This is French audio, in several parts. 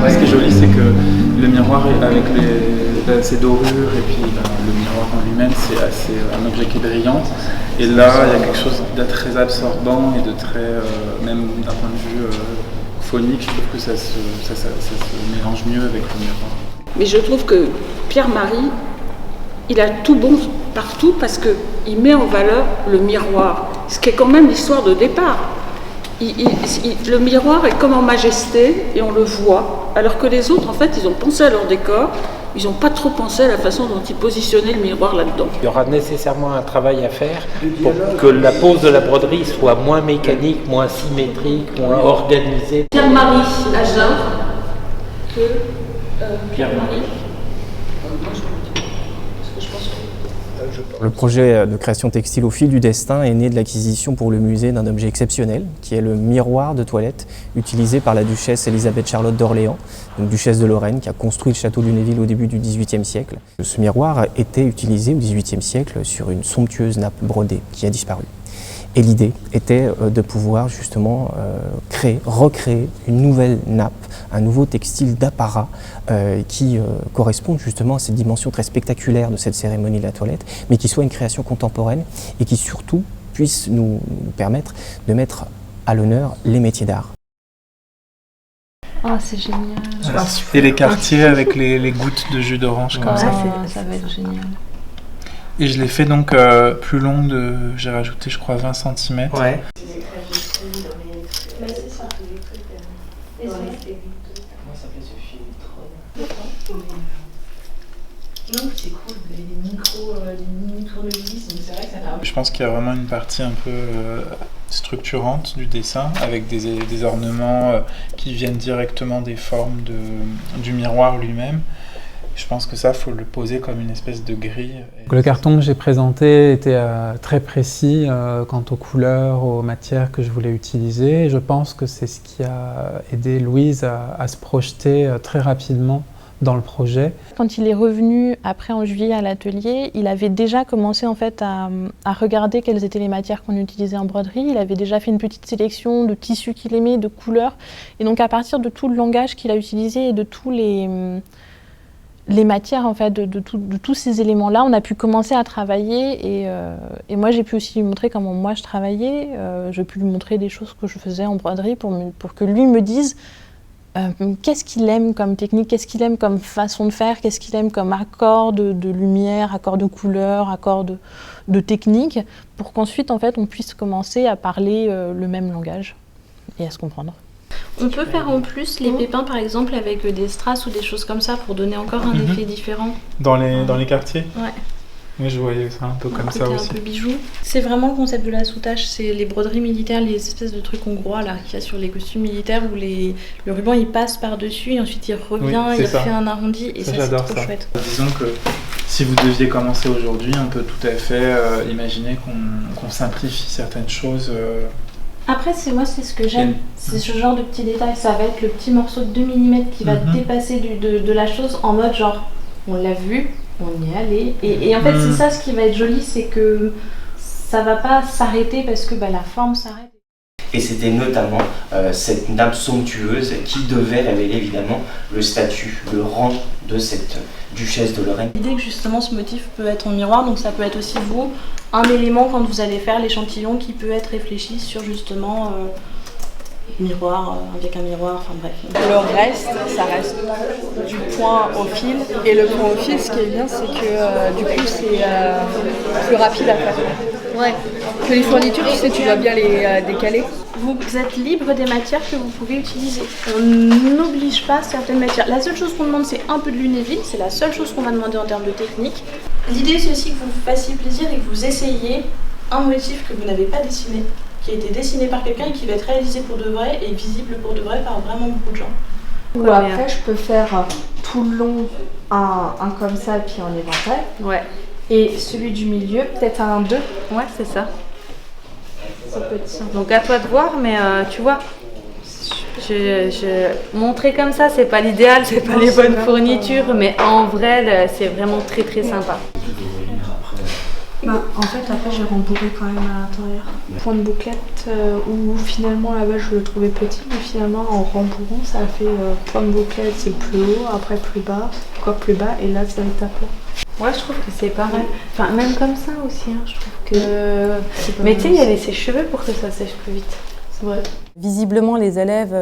Ce qui est joli, c'est que le miroir avec ses dorures et puis le miroir en lui-même, c'est assez un objet qui est brillant. Et là, il y a quelque chose de très absorbant et de très, même d'un point de vue phonique, je trouve que ça se mélange mieux avec le miroir. Mais je trouve que Pierre-Marie, il a tout bon partout parce qu'il met en valeur le miroir, ce qui est quand même l'histoire de départ. Le miroir est comme en majesté et on le voit, alors que les autres, en fait, ils ont pensé à leur décor, ils n'ont pas trop pensé à la façon dont ils positionnaient le miroir là-dedans. Il y aura nécessairement un travail à faire pour que la pose de la broderie soit moins mécanique, moins symétrique, moins organisée. Pierre-Marie Agen que Pierre-Marie. Le projet de création textile au fil du destin est né de l'acquisition pour le musée d'un objet exceptionnel, qui est le miroir de toilette utilisé par la duchesse Élisabeth-Charlotte d'Orléans, donc duchesse de Lorraine, qui a construit le château de Lunéville au début du XVIIIe siècle. Ce miroir était utilisé au XVIIIe siècle sur une somptueuse nappe brodée qui a disparu. Et l'idée était de pouvoir justement recréer une nouvelle nappe, un nouveau textile d'apparat qui correspond justement à cette dimension très spectaculaire de cette cérémonie de la toilette, mais qui soit une création contemporaine et qui surtout puisse nous permettre de mettre à l'honneur les métiers d'art. Oh, c'est génial. Et les quartiers avec les gouttes de jus d'orange comme ça. Ça va être génial. Et je l'ai fait donc plus long, j'ai rajouté je crois 20 cm. Ouais. Non, c'est cool, vous avez des micro-tournevis, donc c'est vrai que ça permet. Je pense qu'il y a vraiment une partie un peu structurante du dessin, avec des ornements qui viennent directement des formes du miroir lui-même. Je pense que ça, il faut le poser comme une espèce de grille. Le carton que j'ai présenté était très précis quant aux couleurs, aux matières que je voulais utiliser. Et je pense que c'est ce qui a aidé Louise à se projeter très rapidement dans le projet. Quand il est revenu après en juillet à l'atelier, il avait déjà commencé en fait à regarder quelles étaient les matières qu'on utilisait en broderie. Il avait déjà fait une petite sélection de tissus qu'il aimait, de couleurs. Et donc à partir de tout le langage qu'il a utilisé et de tous les matières, en fait, de tous ces éléments-là, on a pu commencer à travailler et moi j'ai pu aussi lui montrer comment moi je travaillais. J'ai pu lui montrer des choses que je faisais en broderie pour que lui me dise qu'est-ce qu'il aime comme technique, qu'est-ce qu'il aime comme façon de faire, qu'est-ce qu'il aime comme accord de lumière, accord de couleur, accord de technique, pour qu'ensuite en fait on puisse commencer à parler le même langage et à se comprendre. On peut faire en plus les pépins par exemple avec des strass ou des choses comme ça pour donner encore un effet différent. Dans les quartiers ? Ouais. Oui, je voyais ça un peu comme ça aussi. Un peu bijou. C'est vraiment le concept de la soutache, c'est les broderies militaires, les espèces de trucs hongrois là qu'il y a sur les costumes militaires où le ruban il passe par-dessus et ensuite il revient, il fait un arrondi et ça c'est trop chouette. Disons que si vous deviez commencer aujourd'hui, on peut tout à fait imaginer qu'on simplifie certaines choses. Après, c'est ce que j'aime, c'est ce genre de petits détails. Ça va être le petit morceau de 2 mm qui va dépasser de la chose en mode genre, on l'a vu, on y est allé. Et en fait, c'est ça ce qui va être joli, c'est que ça va pas s'arrêter parce que la forme s'arrête. Et c'était notamment cette nappe somptueuse qui devait révéler évidemment le statut, le rang de cette duchesse de Lorraine. L'idée que justement ce motif peut être en miroir, donc ça peut être aussi vous, un élément quand vous allez faire l'échantillon qui peut être réfléchi sur justement miroir, avec un miroir, enfin bref. Le reste, ça reste du point au fil. Et le point au fil, ce qui est bien, c'est que du coup, c'est plus rapide à faire. Ouais. Que les fournitures, tu dois bien les décaler. Vous êtes libre des matières que vous pouvez utiliser. On n'oblige pas certaines matières. La seule chose qu'on demande, c'est un peu de lunéville. C'est la seule chose qu'on va demander en termes de technique. L'idée, c'est aussi que vous vous fassiez plaisir et que vous essayiez un motif que vous n'avez pas dessiné, qui a été dessiné par quelqu'un et qui va être réalisé pour de vrai et visible pour de vrai par vraiment beaucoup de gens. Ou après, je peux faire tout le long un comme ça et puis en éventail. Ouais. Et celui du milieu, peut-être un 2. Ouais, c'est ça. Ça peut être ça. Donc à toi de voir, mais tu vois, montrer comme ça, c'est pas l'idéal, c'est pas les bonnes fournitures, mais en vrai, c'est vraiment très très sympa. En fait, après, j'ai rembourré quand même à l'intérieur. Point de bouclette, où finalement, là-bas, je le trouvais petit, mais finalement, en rembourrant, ça a fait point de bouclette, c'est plus haut, après plus bas, encore plus bas, et là, ça va être à plat. Ouais, je trouve que c'est pas mal. Enfin, même comme ça aussi, hein, je trouve que... Mais tu sais, il y avait ses cheveux pour que ça sèche plus vite. C'est vrai. Visiblement, les élèves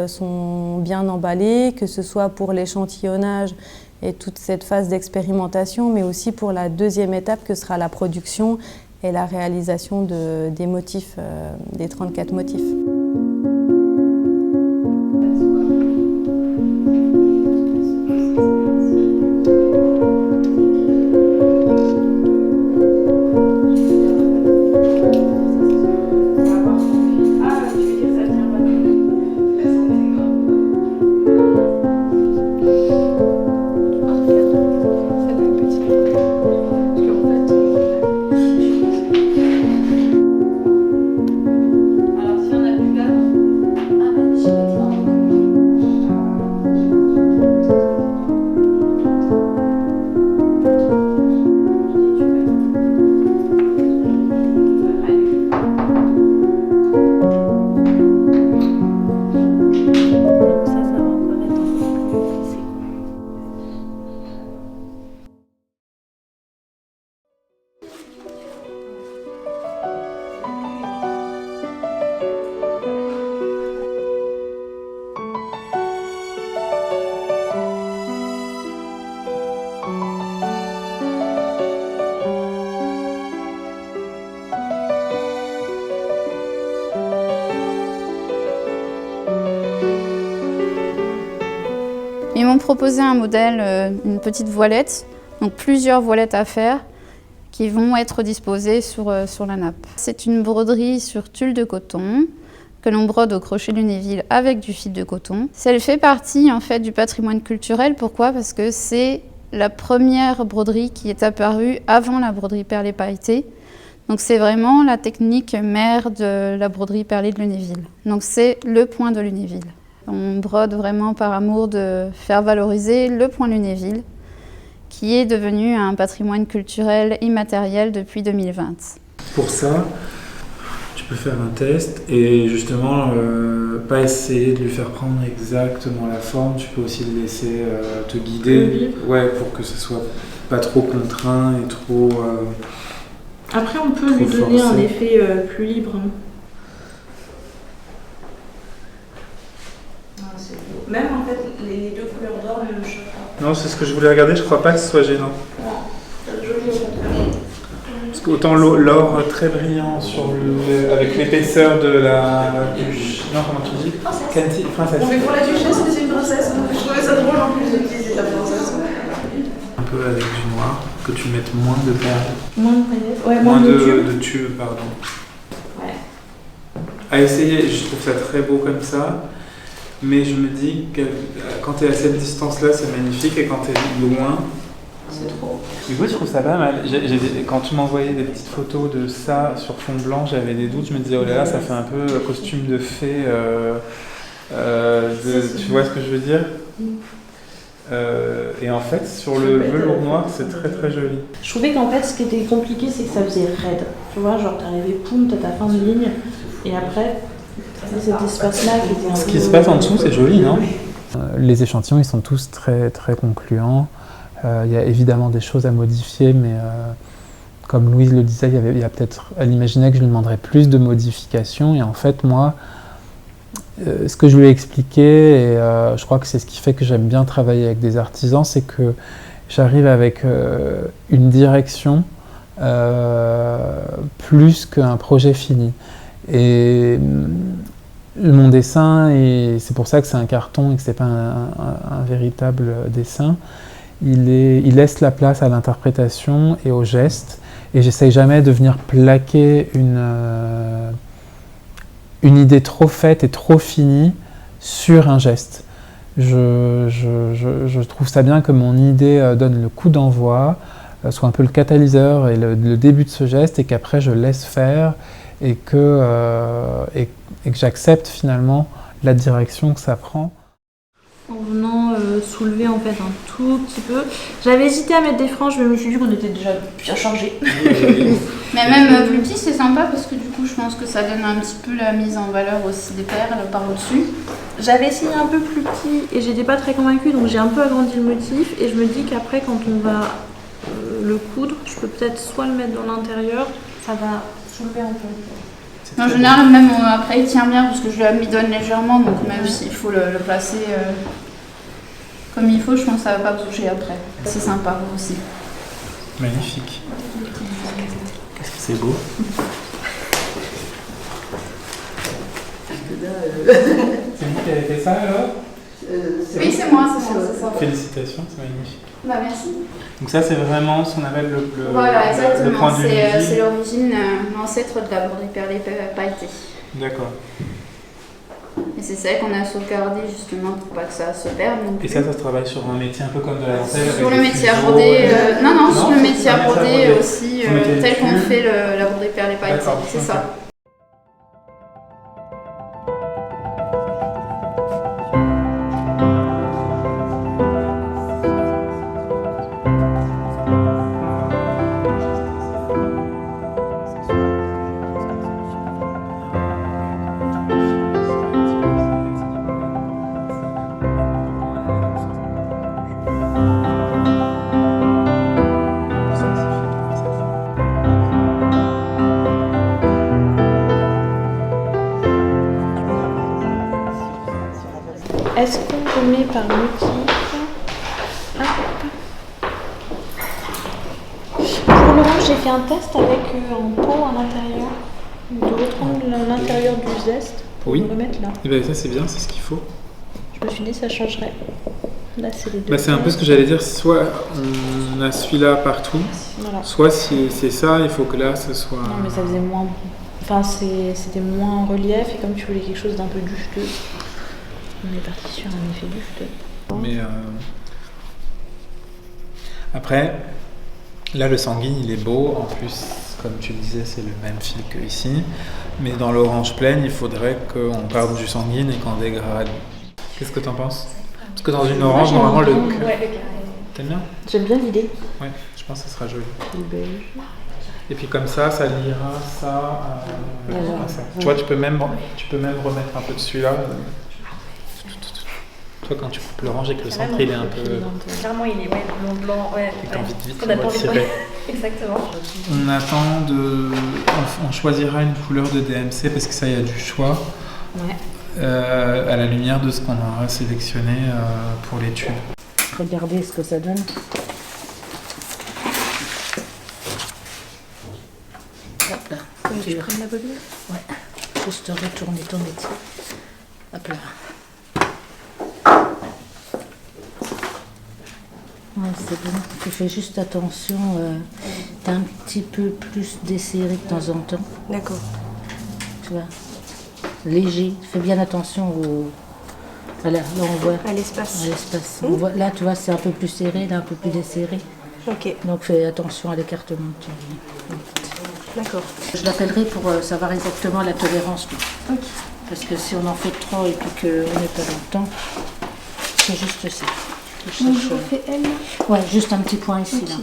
sont bien emballés, que ce soit pour l'échantillonnage et toute cette phase d'expérimentation, mais aussi pour la deuxième étape que sera la production et la réalisation des motifs, des 34 motifs. Ils m'ont proposé un modèle, une petite voilette, donc plusieurs voilettes à faire qui vont être disposées sur la nappe. C'est une broderie sur tulle de coton que l'on brode au crochet Lunéville avec du fil de coton. Elle fait partie en fait du patrimoine culturel. Pourquoi? Parce que c'est la première broderie qui est apparue avant la broderie perlée pailletée. Donc c'est vraiment la technique mère de la broderie perlée de Lunéville. Donc c'est le point de Lunéville. On brode vraiment par amour de faire valoriser le point Lunéville, qui est devenu un patrimoine culturel immatériel depuis 2020. Pour ça, tu peux faire un test et justement pas essayer de lui faire prendre exactement la forme, tu peux aussi le laisser te guider, ouais, pour que ce soit pas trop contraint et trop... Après on peut lui donner un effet plus libre. Même en fait, les deux couleurs d'or ne me choquent pas. Non, c'est ce que je voulais regarder, je crois pas que ce soit gênant. Non, c'est joli au contraire. Parce qu'autant l'or très brillant avec l'épaisseur de la... Non, comment tu dis? Princesse. On fait pour la duchesse, mais c'est une princesse, donc je trouvais ça drôle en plus d'utiliser la princesse. Un peu avec du noir, que tu mettes moins de perles. Moins de paillettes, ouais, moins de tubes, pardon. Ouais. À essayer, je trouve ça très beau comme ça. Mais je me dis que quand tu es à cette distance-là, c'est magnifique, et quand tu es loin... C'est trop. Du coup, je trouve ça pas mal. Quand tu m'envoyais des petites photos de ça sur fond blanc, j'avais des doutes. Je me disais, oh là là, ça fait un peu costume de fée. Tu vois ce que je veux dire? Et en fait, sur le velours noir, c'est très très joli. Je trouvais qu'en fait, ce qui était compliqué, c'est que ça faisait raide. Tu vois, genre, t'arrivais, poum, t'as ta fin de ligne, et après... cet espace-là qui était un peu... Ce qui se passe en dessous, c'est joli, non? Les échantillons, ils sont tous très, très concluants. Il y a évidemment des choses à modifier, mais comme Louise le disait, il y a peut-être... Elle imaginait que je lui demanderais plus de modifications. Et en fait, moi, ce que je lui ai expliqué, et je crois que c'est ce qui fait que j'aime bien travailler avec des artisans, c'est que j'arrive avec une direction plus qu'un projet fini. Et mon dessin, et c'est pour ça que c'est un carton et que c'est pas un véritable dessin, il laisse la place à l'interprétation et au geste, et j'essaye jamais de venir plaquer une idée trop faite et trop finie sur un geste. Je trouve ça bien que mon idée donne le coup d'envoi, soit un peu le catalyseur et le début de ce geste, et qu'après je laisse faire, et que j'accepte finalement la direction que ça prend. En venant soulever en fait un tout petit peu. J'avais hésité à mettre des franges, mais je me suis dit qu'on était déjà bien chargé. Mais même plus petit, c'est sympa parce que du coup, je pense que ça donne un petit peu la mise en valeur aussi des perles par au-dessus. J'avais essayé un peu plus petit et j'étais pas très convaincue, donc j'ai un peu agrandi le motif et je me dis qu'après, quand on va le coudre, je peux peut-être soit le mettre dans l'intérieur, ça va soulever un peu. En général, même après, il tient bien parce que je le midonne légèrement, donc même s'il faut le placer comme il faut, je pense que ça va pas bouger après. C'est sympa aussi. Magnifique. Qu'est-ce que c'est beau. C'est vous qui avez fait ça alors? Oui, c'est moi, c'est ça. Félicitations, c'est magnifique. Bah merci. Donc ça, c'est vraiment ce qu'on appelle voilà, exactement. le point du C'est l'origine, l'ancêtre de la broderie perlée pailletée. D'accord. Et c'est ça qu'on a sauvegardé justement pour pas que ça se perde. Et ça se travaille sur un métier un peu comme de la dentelle? Sur le métier à broder, non, sur le métier à broder aussi, tel qu'on fait la broderie perlée pailletée, c'est ça. Est-ce qu'on remet par motif? Pour l'orange, j'ai fait un test avec un pot à l'intérieur, de reprendre l'intérieur du zeste pour le remettre là. Et bien ça c'est bien, c'est ce qu'il faut. Je me suis dit ça changerait. Là c'est les deux. Bah, c'est un peu ce que j'allais dire, soit on a celui-là partout, voilà. Soit si c'est ça, il faut que là ce soit... Non mais ça faisait moins... Enfin c'était moins en relief et comme tu voulais quelque chose d'un peu duveteux, on est parti sur un effet duveteux. Mais après, là le sanguine il est beau, en plus comme tu le disais c'est le même fil que ici, mais dans l'orange pleine il faudrait qu'on parte du sanguine et qu'on dégrade. Qu'est-ce que tu en penses? Parce que dans une orange normalement le... Ouais, t'aimes bien? J'aime bien l'idée. Ouais, je pense que ça sera joli. Et puis comme ça liera ça à ça. Tu vois, tu peux même remettre un peu de celui-là. Toi, quand tu coupes l'orange et que le centre il est un peu... Clairement, il est blanc, ouais. Et t'as envie de vite on attend tirer. Exactement. On attend de... On choisira une couleur de DMC parce que ça, il y a du choix. Ouais. À la lumière de ce qu'on aura sélectionné pour les tubes. Regardez ce que ça donne. Hop là. Tu prends la bobine? Ouais. Juste retourner ton métier. Hop là. Ouais, c'est bon. Tu fais juste attention. T'es un petit peu plus desserré de temps en temps. D'accord. Tu vois. Léger. Fais bien attention au... Voilà, là on voit... À l'espace. À l'espace. Là, tu vois, c'est un peu plus serré, là un peu plus desserré. Ok. Donc fais attention à l'écartement de ton... D'accord. Je l'appellerai pour savoir exactement la tolérance. Ok. Parce que si on en fait trop et puis qu'on n'est pas dans le temps, c'est juste ça. Donc je refais elle là? Ouais, juste un petit point ici, là.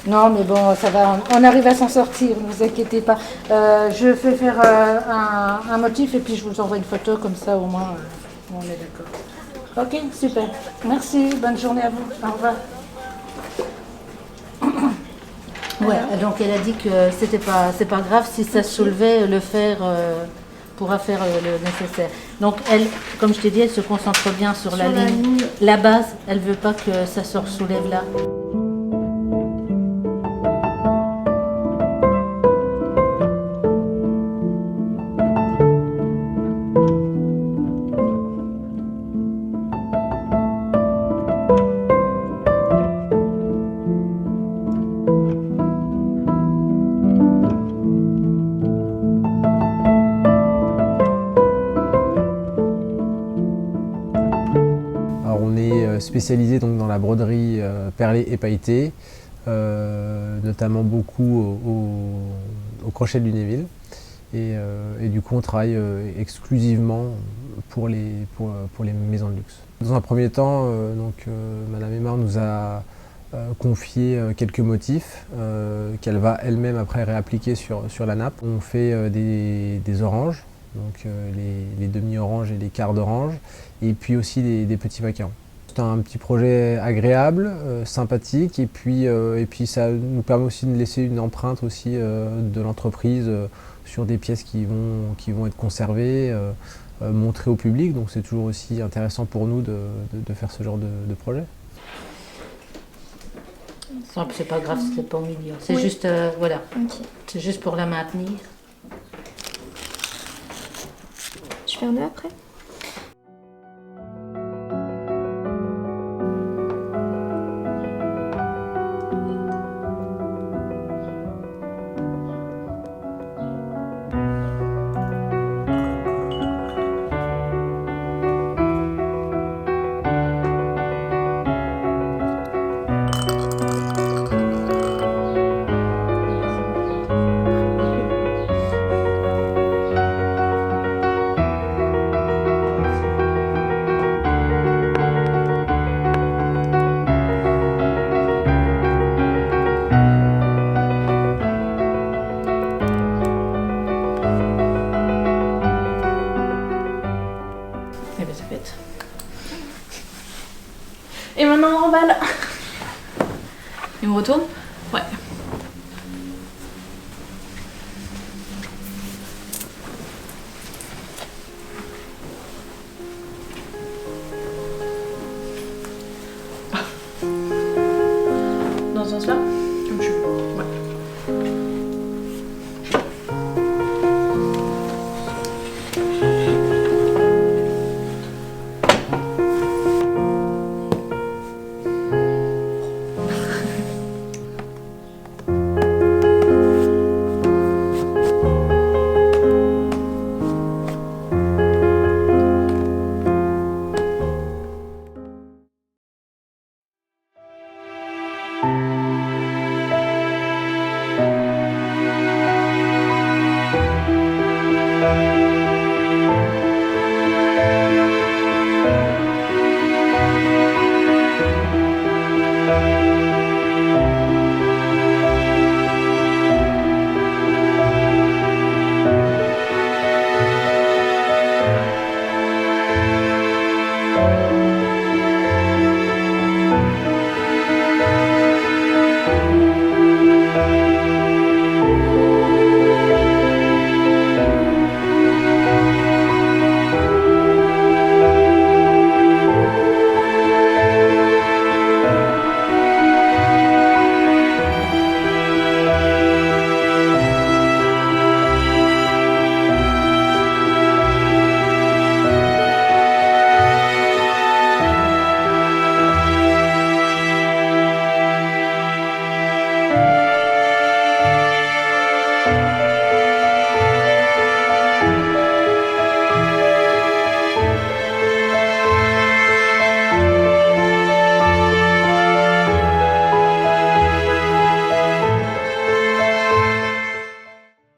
Non, mais bon, ça va, on arrive à s'en sortir, ne vous inquiétez pas. Je vais faire un motif et puis je vous envoie une photo, comme ça au moins on est d'accord. Ok, super. Merci, bonne journée à vous. Au revoir. Ouais, donc elle a dit que c'est pas grave si ça se soulevait, le fer pourra faire le nécessaire. Donc elle, comme je t'ai dit, elle se concentre bien sur la ligne. La base, elle veut pas que ça se soulève là. Spécialisé donc dans la broderie perlée et pailletée, notamment beaucoup au crochet de Lunéville. Et du coup, on travaille exclusivement pour les maisons de luxe. Dans un premier temps, Madame Aymar nous a confié quelques motifs qu'elle va elle-même après réappliquer sur la nappe. On fait des oranges, donc les demi-oranges et les quarts d'orange, et puis aussi des petits macarons. C'est un petit projet agréable, sympathique, et puis ça nous permet aussi de laisser une empreinte aussi de l'entreprise sur des pièces qui vont être conservées, montrées au public. Donc c'est toujours aussi intéressant pour nous de faire ce genre de projet. C'est pas grave, c'est pas humiliant. C'est juste, voilà. Okay. C'est juste pour la maintenir. Je fais un nœud après. Et maintenant on remballe. Et on retourne ? Ouais.